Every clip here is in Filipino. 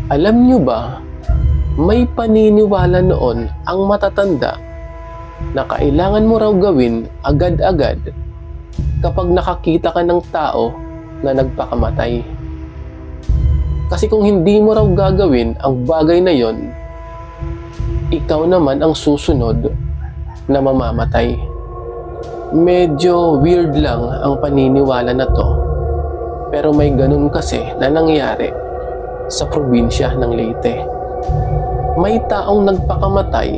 Alam nyo ba, may paniniwala noon ang matatanda na kailangan mo raw gawin agad-agad kapag nakakita ka ng tao na nagpakamatay. Kasi kung hindi mo raw gagawin ang bagay na yon, ikaw naman ang susunod na mamamatay. Medyo weird lang ang paniniwala na to, pero may ganun kasi na nangyari sa probinsya ng Leyte. May taong nagpakamatay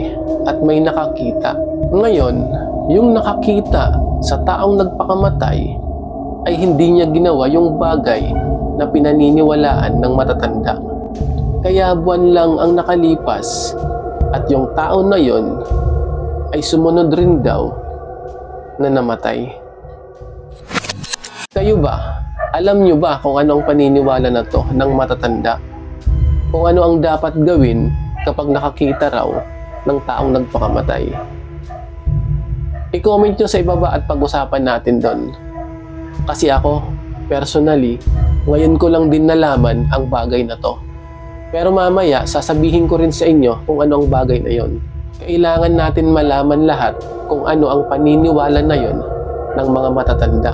at may nakakita. Ngayon, yung nakakita sa taong nagpakamatay ay hindi niya ginawa yung bagay na pinaniniwalaan ng matatanda. Kaya buwan lang ang nakalipas at yung tao na yon ay sumunod rin daw na namatay. Kayo ba? Alam nyo ba kung ano ang paniniwala na to ng matatanda? Kung ano ang dapat gawin kapag nakakita raw ng taong nagpakamatay? I-comment nyo sa ibaba at pag-usapan natin doon. Kasi ako, personally, ngayon ko lang din nalaman ang bagay na to. Pero mamaya, sasabihin ko rin sa inyo kung ano ang bagay na yon. Kailangan natin malaman lahat kung ano ang paniniwala na yon ng mga matatanda.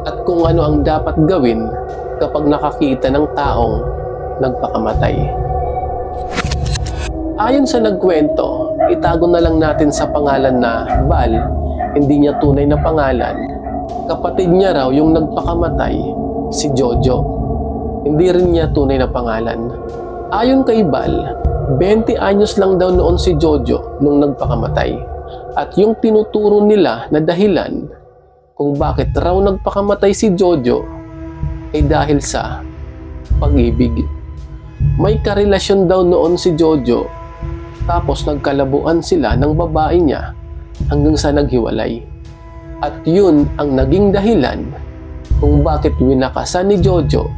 At kung ano ang dapat gawin kapag nakakita ng taong nagpakamatay. Ayon sa nagkwento, itago na lang natin sa pangalan na Bal, hindi niya tunay na pangalan. Kapatid niya raw yung nagpakamatay, si Jojo. Hindi rin niya tunay na pangalan. Ayon kay Bal, 20 anyos lang daw noon si Jojo nung nagpakamatay. At yung tinuturo nila na dahilan kung bakit raw nagpakamatay si Jojo ay dahil sa pag-ibig. May karelasyon daw noon si Jojo, tapos nagkalabuan sila ng babae niya hanggang sa naghiwalay. At yun ang naging dahilan kung bakit winakasan ni Jojo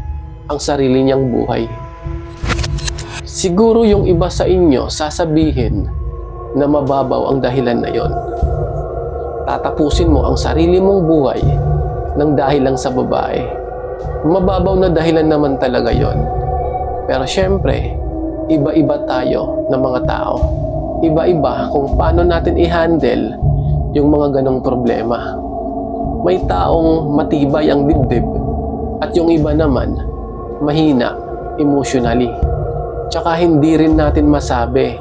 ang sarili niyang buhay. Siguro yung iba sa inyo sasabihin na mababaw ang dahilan na yon. Tatapusin mo ang sarili mong buhay ng dahil lang sa babae. Mababaw na dahilan naman talaga yon. Pero syempre, iba-iba tayo ng mga tao. Iba-iba kung paano natin i-handle yung mga ganong problema. May taong matibay ang dibdib at yung iba naman mahina emotionally. Tsaka hindi rin natin masabi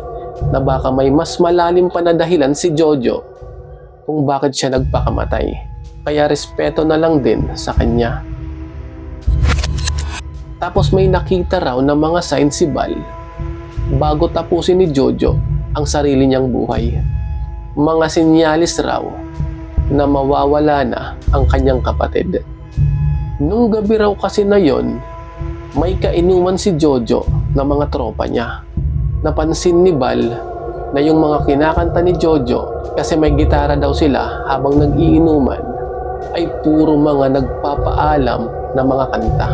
na baka may mas malalim pa na dahilan si Jojo kung bakit siya nagpakamatay. Kaya respeto na lang din sa kanya. Tapos may nakita raw ng mga sign si Bal bago tapusin ni Jojo ang sarili niyang buhay. Mga sinyalis raw na mawawala na ang kanyang kapatid. Nung gabi raw kasi na yon, may kainuman si Jojo na mga tropa niya. Napansin ni Bal na yung mga kinakanta ni Jojo, kasi may gitara daw sila habang nag-iinuman, ay puro mga nagpapaalam na mga kanta.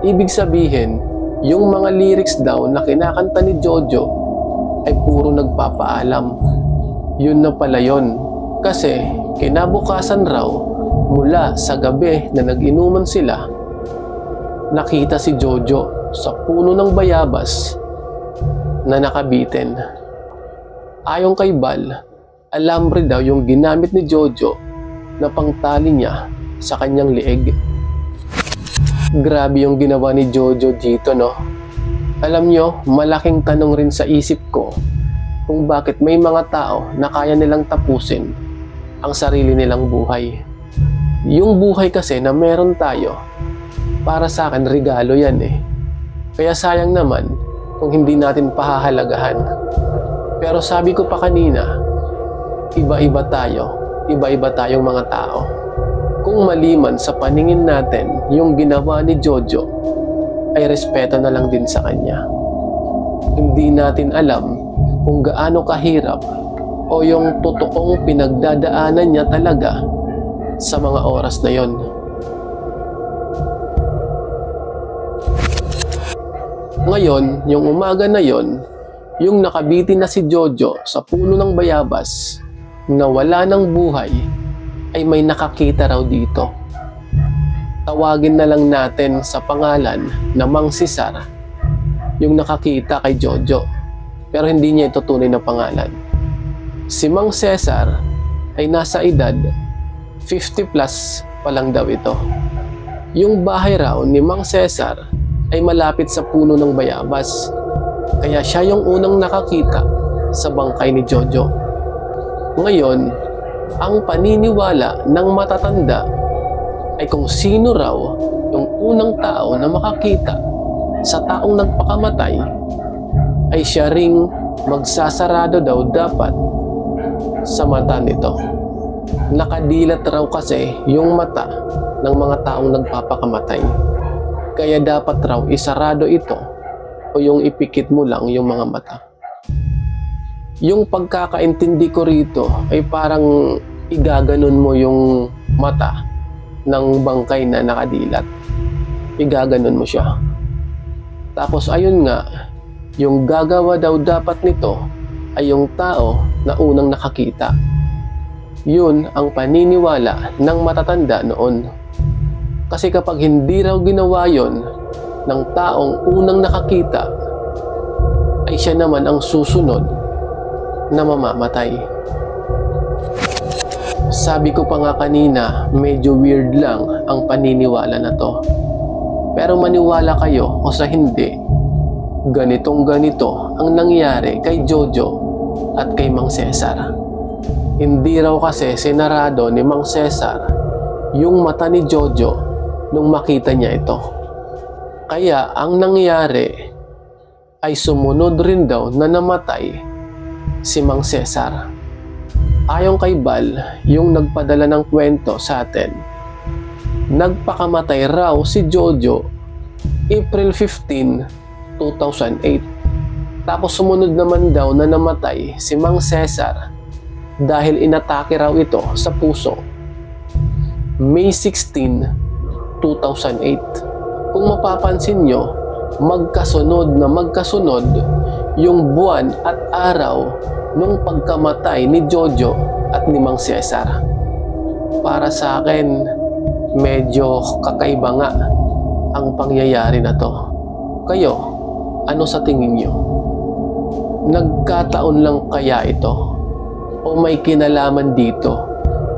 Ibig sabihin, yung mga lyrics daw na kinakanta ni Jojo ay puro nagpapaalam. Yun na pala yun. Kasi kinabukasan raw, mula sa gabi na nag-inuman sila, nakita si Jojo sa puno ng bayabas na nakabitin. Ayon kay Bal, alambre daw yung ginamit ni Jojo na pangtali niya sa kanyang leeg. Grabe yung ginawa ni Jojo dito, no? Alam nyo, malaking tanong rin sa isip ko kung bakit may mga tao na kaya nilang tapusin ang sarili nilang buhay. Yung buhay kasi na meron tayo, para sa akin regalo yan eh. Kaya sayang naman kung hindi natin pahahalagahan. Pero sabi ko pa kanina, iba-iba tayo. Iba-iba tayong mga tao. Kung maliman sa paningin natin yung ginawa ni Jojo, ay respeto na lang din sa kanya. Hindi natin alam kung gaano kahirap o yung totoong pinagdadaanan niya talaga sa mga oras na yon. Ngayon, yung umaga na yon, yung nakabiti na si Jojo sa puno ng bayabas na wala ng buhay, ay may nakakita raw dito. Tawagin na lang natin sa pangalan na Mang Cesar. yung nakakita kay Jojo, pero hindi niya ito tunay na pangalan. Si Mang Cesar ay nasa edad 50 plus pa lang daw ito. Yung bahay raw ni Mang Cesar ay malapit sa puno ng bayabas, kaya siya yung unang nakakita sa bangkay ni Jojo. Ngayon, ang paniniwala ng matatanda ay kung sino raw yung unang tao na makakita sa taong nagpakamatay, ay siya ring magsasarado daw dapat sa mata nito. Nakadilat raw kasi yung mata ng mga taong nagpapakamatay, kaya dapat raw isarado ito o yung ipikit mo lang yung mga mata. Yung pagkakaintindi ko rito ay parang igaganon mo yung mata ng bangkay na nakadilat. Igaganon mo siya. Tapos ayun nga, yung gagawa daw dapat nito ay yung tao na unang nakakita. Yun ang paniniwala ng matatanda noon. Kasi kapag hindi raw ginawa yon ng taong unang nakakita, ay siya naman ang susunod na mamamatay. Sabi ko pa nga kanina, medyo weird lang ang paniniwala na to. Pero maniwala kayo o sa hindi, ganitong ganito ang nangyari kay Jojo at kay Mang Cesar. Hindi raw kasi sinarado ni Mang Cesar yung mata ni Jojo nung makita niya ito. Kaya ang nangyari ay sumunod rin daw na namatay si Mang Cesar. Ayon kay Bal, yung nagpadala ng kwento sa atin, nagpakamatay raw si Jojo April 15, 2008. Tapos sumunod naman daw na namatay si Mang Cesar dahil inatake raw ito sa puso May 16, 2008. Kung mapapansin nyo, magkasunod yung buwan at araw nung pagkamatay ni Jojo at ni Mang Cesar. Para sa akin, medyo kakaiba nga ang pangyayari na to. Kayo, ano sa tingin nyo? Nagkataon lang kaya ito? O may kinalaman dito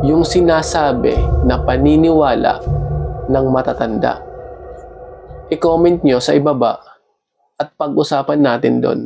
yung sinasabi na paniniwala ng matatanda? I-comment nyo sa ibaba at pag-usapan natin doon.